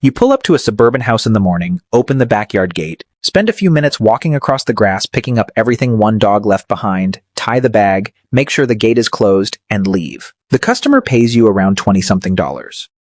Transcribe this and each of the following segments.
You pull up to a suburban house in the morning, open the backyard gate, spend a few minutes walking across the grass picking up everything one dog left behind, tie the bag, make sure the gate is closed, and leave. The customer pays you around $20-something.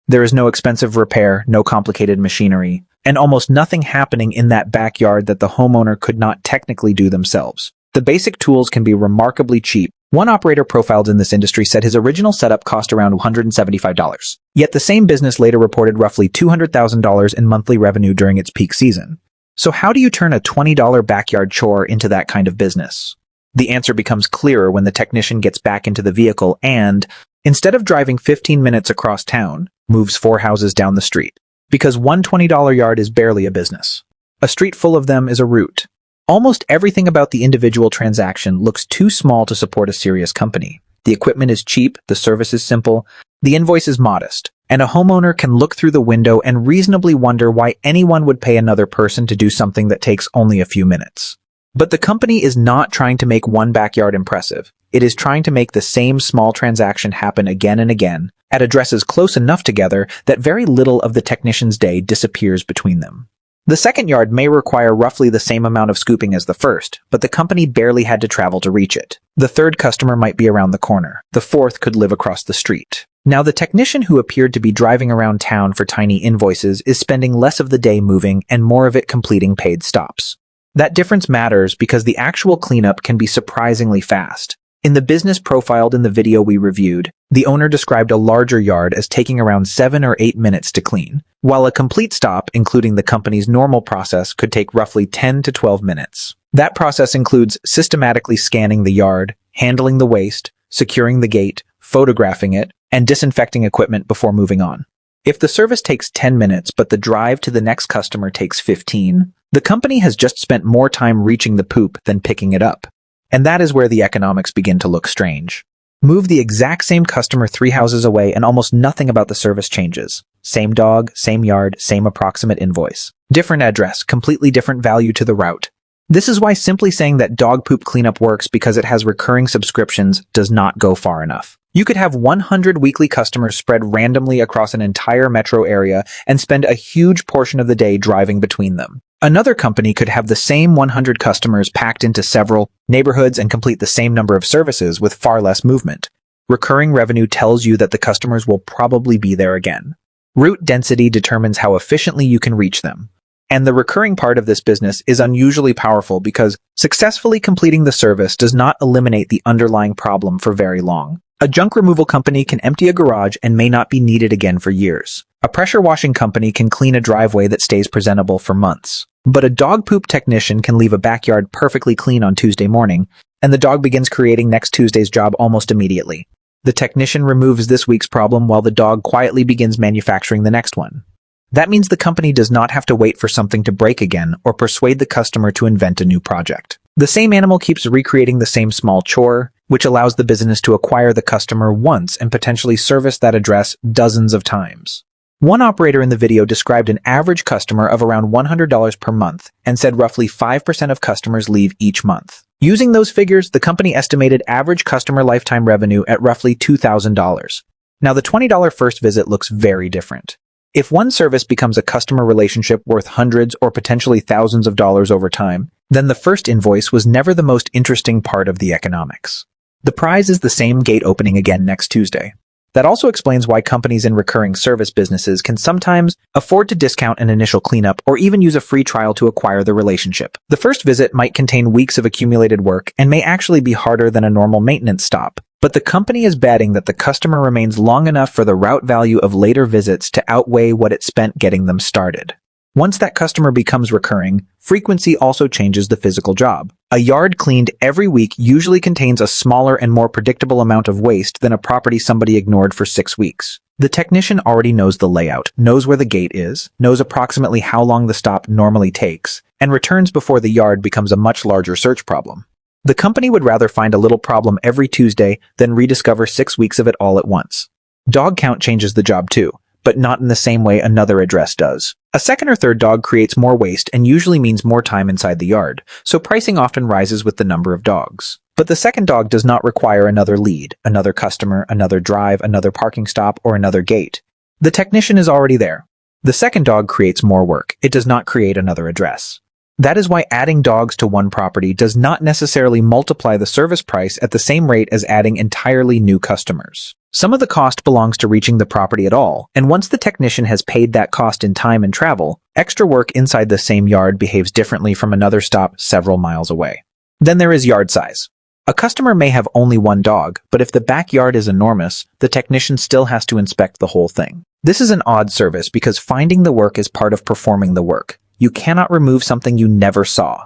There is no expensive repair, no complicated machinery, and almost nothing happening in that backyard that the homeowner could not technically do themselves. The basic tools can be remarkably cheap. One operator profiled in this industry said his original setup cost around $175. Yet the same business later reported roughly $200,000 in monthly revenue during its peak season. So how do you turn a $20 backyard chore into that kind of business? The answer becomes clearer when the technician gets back into the vehicle and, instead of driving 15 minutes across town, moves 4 houses down the street. Because one $20 yard is barely a business. A street full of them is a route. Almost everything about the individual transaction looks too small to support a serious company. The equipment is cheap, the service is simple, the invoice is modest, and a homeowner can look through the window and reasonably wonder why anyone would pay another person to do something that takes only a few minutes. But the company is not trying to make one backyard impressive. It is trying to make the same small transaction happen again and again, at addresses close enough together that very little of the technician's day disappears between them. The second yard may require roughly the same amount of scooping as the first, but the company barely had to travel to reach it. The third customer might be around the corner. The fourth could live across the street. Now, the technician who appeared to be driving around town for tiny invoices is spending less of the day moving and more of it completing paid stops. That difference matters because the actual cleanup can be surprisingly fast. In the business profiled in the video we reviewed, the owner described a larger yard as taking around 7 or 8 minutes to clean, while a complete stop, including the company's normal process, could take roughly 10 to 12 minutes. That process includes systematically scanning the yard, handling the waste, securing the gate, photographing it, and disinfecting equipment before moving on. If the service takes 10 minutes but the drive to the next customer takes 15, the company has just spent more time reaching the poop than picking it up. And that is where the economics begin to look strange. Move the exact same customer 3 houses away and almost nothing about the service changes. Same dog, same yard, same approximate invoice. Different address, completely different value to the route. This is why simply saying that dog poop cleanup works because it has recurring subscriptions does not go far enough. You could have 100 weekly customers spread randomly across an entire metro area and spend a huge portion of the day driving between them. Another company could have the same 100 customers packed into several neighborhoods and complete the same number of services with far less movement. Recurring revenue tells you that the customers will probably be there again. Route density determines how efficiently you can reach them. And the recurring part of this business is unusually powerful because successfully completing the service does not eliminate the underlying problem for very long. A junk removal company can empty a garage and may not be needed again for years. A pressure washing company can clean a driveway that stays presentable for months. But a dog poop technician can leave a backyard perfectly clean on Tuesday morning, and the dog begins creating next Tuesday's job almost immediately. The technician removes this week's problem while the dog quietly begins manufacturing the next one. That means the company does not have to wait for something to break again or persuade the customer to invent a new project. The same animal keeps recreating the same small chore, which allows the business to acquire the customer once and potentially service that address dozens of times. One operator in the video described an average customer of around $100 per month and said roughly 5% of customers leave each month. Using those figures, the company estimated average customer lifetime revenue at roughly $2,000. Now, the $20 first visit looks very different. If one service becomes a customer relationship worth hundreds or potentially thousands of dollars over time, then the first invoice was never the most interesting part of the economics. The prize is the same gate opening again next Tuesday. That also explains why companies in recurring service businesses can sometimes afford to discount an initial cleanup or even use a free trial to acquire the relationship. The first visit might contain weeks of accumulated work and may actually be harder than a normal maintenance stop, but the company is betting that the customer remains long enough for the route value of later visits to outweigh what it spent getting them started. Once that customer becomes recurring, frequency also changes the physical job. A yard cleaned every week usually contains a smaller and more predictable amount of waste than a property somebody ignored for 6 weeks. The technician already knows the layout, knows where the gate is, knows approximately how long the stop normally takes, and returns before the yard becomes a much larger search problem. The company would rather find a little problem every Tuesday than rediscover 6 weeks of it all at once. Dog count changes the job too, but not in the same way another address does. A second or third dog creates more waste and usually means more time inside the yard, so pricing often rises with the number of dogs. But the second dog does not require another lead, another customer, another drive, another parking stop, or another gate. The technician is already there. The second dog creates more work. It does not create another address. That is why adding dogs to one property does not necessarily multiply the service price at the same rate as adding entirely new customers. Some of the cost belongs to reaching the property at all, and once the technician has paid that cost in time and travel, extra work inside the same yard behaves differently from another stop several miles away. Then there is yard size. A customer may have only one dog, but if the backyard is enormous, the technician still has to inspect the whole thing. This is an odd service because finding the work is part of performing the work. You cannot remove something you never saw.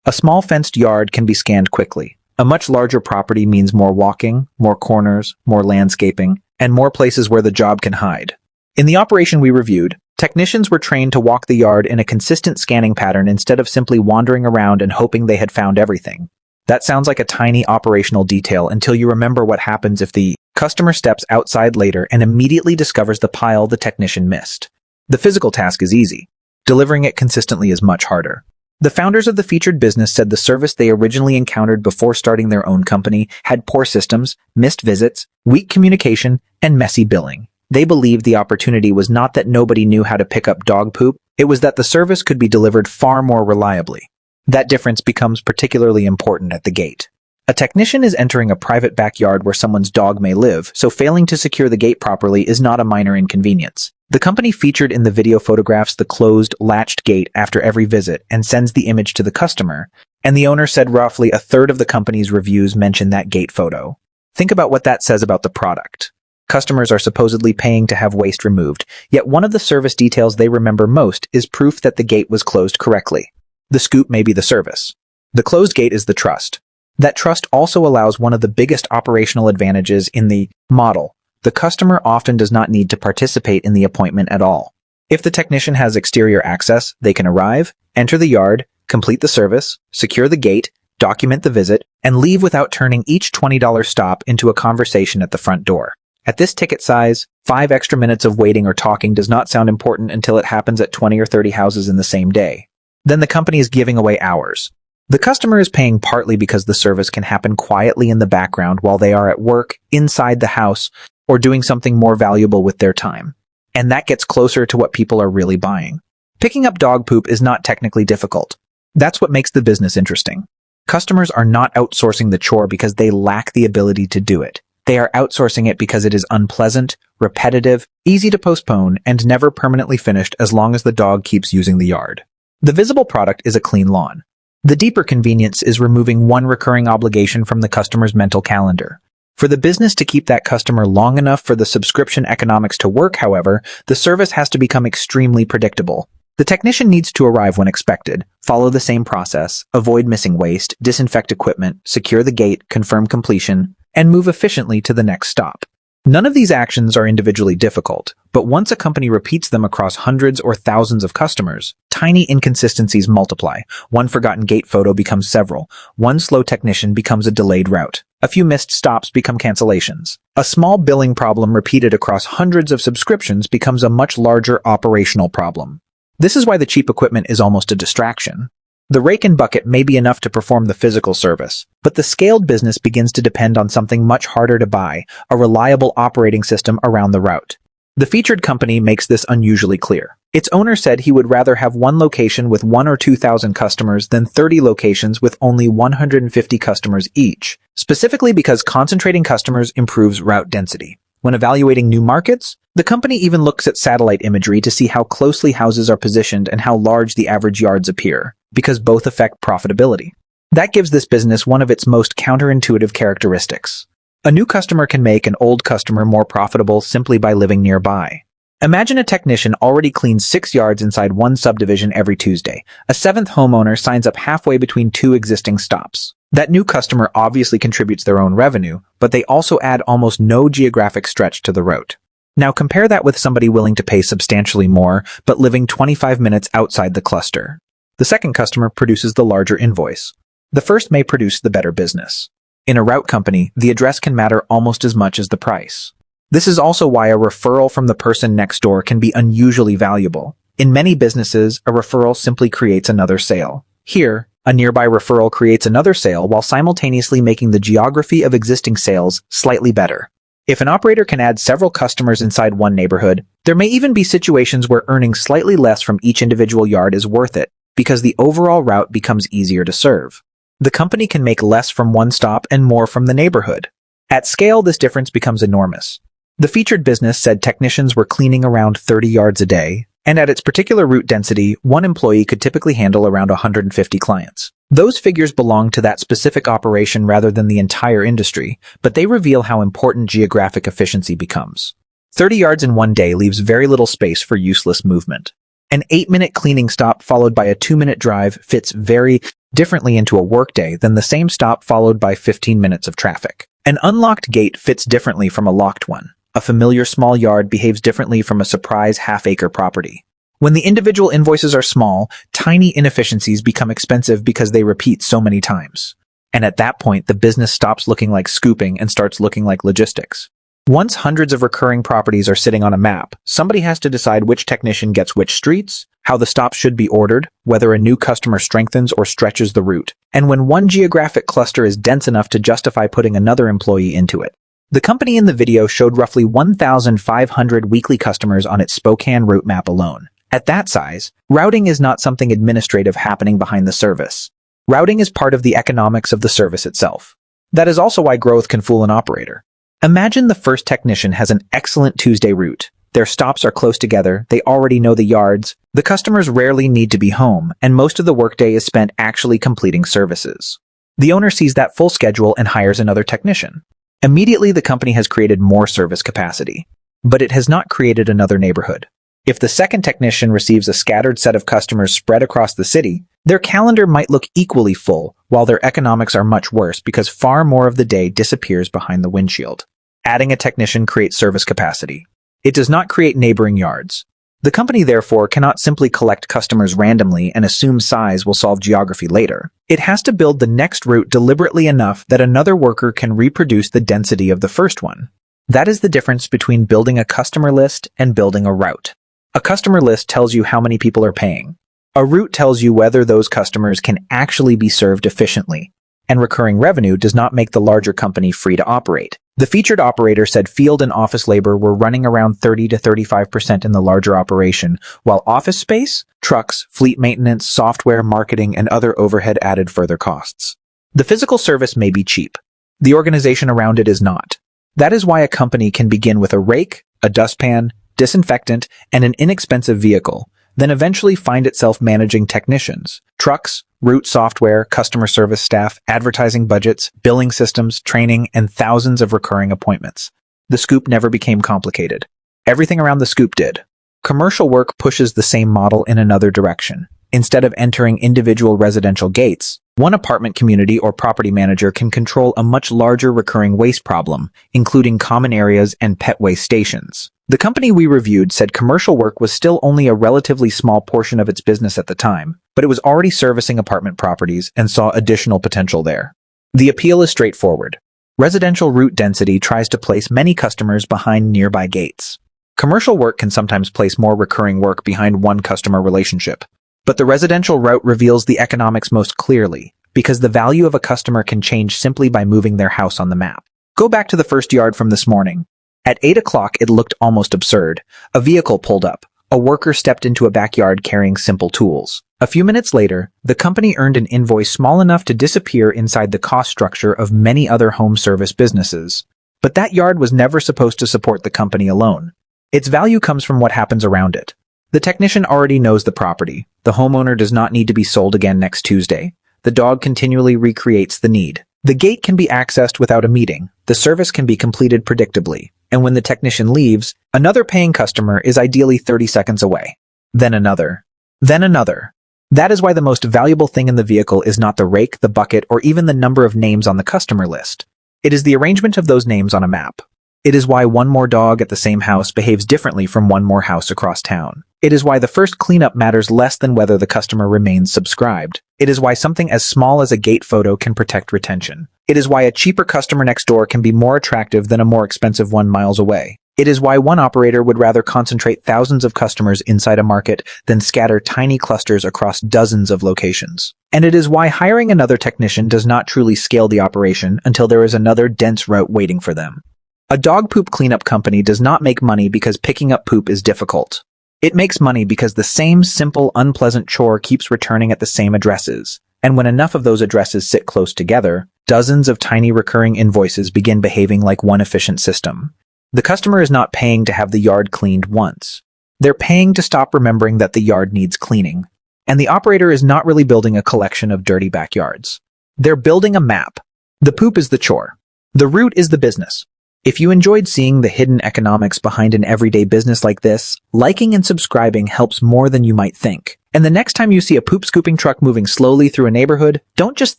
A small fenced yard can be scanned quickly. A much larger property means more walking, more corners, more landscaping, and more places where the job can hide. In the operation we reviewed, technicians were trained to walk the yard in a consistent scanning pattern instead of simply wandering around and hoping they had found everything. That sounds like a tiny operational detail until you remember what happens if the customer steps outside later and immediately discovers the pile the technician missed. The physical task is easy. Delivering it consistently is much harder. The founders of the featured business said the service they originally encountered before starting their own company had poor systems, missed visits, weak communication, and messy billing. They believed the opportunity was not that nobody knew how to pick up dog poop, it was that the service could be delivered far more reliably. That difference becomes particularly important at the gate. A technician is entering a private backyard where someone's dog may live, so failing to secure the gate properly is not a minor inconvenience. The company featured in the video photographs the closed, latched gate after every visit and sends the image to the customer, and the owner said roughly a third of the company's reviews mention that gate photo. Think about what that says about the product. Customers are supposedly paying to have waste removed, yet one of the service details they remember most is proof that the gate was closed correctly. The scoop may be the service. The closed gate is the trust. That trust also allows one of the biggest operational advantages in the model. The customer often does not need to participate in the appointment at all. If the technician has exterior access, they can arrive, enter the yard, complete the service, secure the gate, document the visit, and leave without turning each $20 stop into a conversation at the front door. At this ticket size, 5 extra minutes of waiting or talking does not sound important until it happens at 20 or 30 houses in the same day. Then the company is giving away hours. The customer is paying partly because the service can happen quietly in the background while they are at work, inside the house, or doing something more valuable with their time. And that gets closer to what people are really buying. Picking up dog poop is not technically difficult. That's what makes the business interesting. Customers are not outsourcing the chore because they lack the ability to do it. They are outsourcing it because it is unpleasant, repetitive, easy to postpone, and never permanently finished as long as the dog keeps using the yard. The visible product is a clean lawn. The deeper convenience is removing one recurring obligation from the customer's mental calendar. For the business to keep that customer long enough for the subscription economics to work, however, the service has to become extremely predictable. The technician needs to arrive when expected, follow the same process, avoid missing waste, disinfect equipment, secure the gate, confirm completion, and move efficiently to the next stop. None of these actions are individually difficult, but once a company repeats them across hundreds or thousands of customers, tiny inconsistencies multiply. One forgotten gate photo becomes several. One slow technician becomes a delayed route. A few missed stops become cancellations. A small billing problem repeated across hundreds of subscriptions becomes a much larger operational problem. This is why the cheap equipment is almost a distraction. The rake and bucket may be enough to perform the physical service, but the scaled business begins to depend on something much harder to buy, a reliable operating system around the route. The featured company makes this unusually clear. Its owner said he would rather have one location with 1,000 or 2,000 customers than 30 locations with only 150 customers each, specifically because concentrating customers improves route density. When evaluating new markets, the company even looks at satellite imagery to see how closely houses are positioned and how large the average yards appear, because both affect profitability. That gives this business one of its most counterintuitive characteristics. A new customer can make an old customer more profitable simply by living nearby. Imagine a technician already cleans 6 yards inside one subdivision every Tuesday. A 7th homeowner signs up halfway between 2 existing stops. That new customer obviously contributes their own revenue, but they also add almost no geographic stretch to the route. Now compare that with somebody willing to pay substantially more, but living 25 minutes outside the cluster. The second customer produces the larger invoice. The first may produce the better business. In a route company, the address can matter almost as much as the price. This is also why a referral from the person next door can be unusually valuable. In many businesses, a referral simply creates another sale. Here, a nearby referral creates another sale while simultaneously making the geography of existing sales slightly better. If an operator can add several customers inside one neighborhood, there may even be situations where earning slightly less from each individual yard is worth it, because the overall route becomes easier to serve. The company can make less from one stop and more from the neighborhood. At scale, this difference becomes enormous. The featured business said technicians were cleaning around 30 yards a day, and at its particular route density, one employee could typically handle around 150 clients. Those figures belong to that specific operation rather than the entire industry, but they reveal how important geographic efficiency becomes. 30 yards in one day leaves very little space for useless movement. An 8-minute cleaning stop followed by a 2-minute drive fits very differently into a workday than the same stop followed by 15 minutes of traffic. An unlocked gate fits differently from a locked one. A familiar small yard behaves differently from a surprise half-acre property. When the individual invoices are small, tiny inefficiencies become expensive because they repeat so many times. And at that point, the business stops looking like scooping and starts looking like logistics. Once hundreds of recurring properties are sitting on a map, somebody has to decide which technician gets which streets, how the stops should be ordered, whether a new customer strengthens or stretches the route, and when one geographic cluster is dense enough to justify putting another employee into it. The company in the video showed roughly 1,500 weekly customers on its Spokane route map alone. At that size, routing is not something administrative happening behind the service. Routing is part of the economics of the service itself. That is also why growth can fool an operator. Imagine the first technician has an excellent Tuesday route. Their stops are close together, they already know the yards, the customers rarely need to be home, and most of the workday is spent actually completing services. The owner sees that full schedule and hires another technician. Immediately, the company has created more service capacity. But it has not created another neighborhood. If the second technician receives a scattered set of customers spread across the city, their calendar might look equally full, while their economics are much worse because far more of the day disappears behind the windshield. Adding a technician creates service capacity. It does not create neighboring yards. The company, therefore, cannot simply collect customers randomly and assume size will solve geography later. It has to build the next route deliberately enough that another worker can reproduce the density of the first one. That is the difference between building a customer list and building a route. A customer list tells you how many people are paying. A route tells you whether those customers can actually be served efficiently. And recurring revenue does not make the larger company free to operate. The featured operator said field and office labor were running around 30 to 35% in the larger operation, while office space, trucks, fleet maintenance, software, marketing, and other overhead added further costs. The physical service may be cheap. The organization around it is not. That is why a company can begin with a rake, a dustpan, disinfectant, and an inexpensive vehicle, then eventually find itself managing technicians, trucks, route software, customer service staff, advertising budgets, billing systems, training, and thousands of recurring appointments. The scoop never became complicated. Everything around the scoop did. Commercial work pushes the same model in another direction. Instead of entering individual residential gates, one apartment community or property manager can control a much larger recurring waste problem, including common areas and pet waste stations. The company we reviewed said commercial work was still only a relatively small portion of its business at the time, but it was already servicing apartment properties and saw additional potential there. The appeal is straightforward. Residential route density tries to place many customers behind nearby gates. Commercial work can sometimes place more recurring work behind one customer relationship. But the residential route reveals the economics most clearly, because the value of a customer can change simply by moving their house on the map. Go back to the first yard from this morning. At 8 o'clock, it looked almost absurd. A vehicle pulled up. A worker stepped into a backyard carrying simple tools. A few minutes later, the company earned an invoice small enough to disappear inside the cost structure of many other home service businesses. But that yard was never supposed to support the company alone. Its value comes from what happens around it. The technician already knows the property. The homeowner does not need to be sold again next Tuesday. The dog continually recreates the need. The gate can be accessed without a meeting. The service can be completed predictably. And when the technician leaves, another paying customer is ideally 30 seconds away. Then another. Then another. That is why the most valuable thing in the vehicle is not the rake, the bucket, or even the number of names on the customer list. It is the arrangement of those names on a map. It is why one more dog at the same house behaves differently from one more house across town. It is why the first cleanup matters less than whether the customer remains subscribed. It is why something as small as a gate photo can protect retention. It is why a cheaper customer next door can be more attractive than a more expensive one miles away. It is why one operator would rather concentrate thousands of customers inside a market than scatter tiny clusters across dozens of locations. And it is why hiring another technician does not truly scale the operation until there is another dense route waiting for them. A dog poop cleanup company does not make money because picking up poop is difficult. It makes money because the same simple, unpleasant chore keeps returning at the same addresses. And when enough of those addresses sit close together, dozens of tiny recurring invoices begin behaving like one efficient system. The customer is not paying to have the yard cleaned once. They're paying to stop remembering that the yard needs cleaning. And the operator is not really building a collection of dirty backyards. They're building a map. The poop is the chore. The root is the business. If you enjoyed seeing the hidden economics behind an everyday business like this, liking and subscribing helps more than you might think. And the next time you see a poop scooping truck moving slowly through a neighborhood, don't just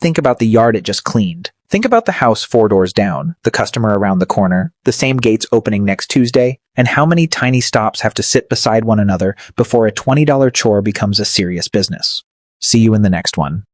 think about the yard it just cleaned. Think about the house 4 doors down, the customer around the corner, the same gates opening next Tuesday, and how many tiny stops have to sit beside one another before a $20 chore becomes a serious business. See you in the next one.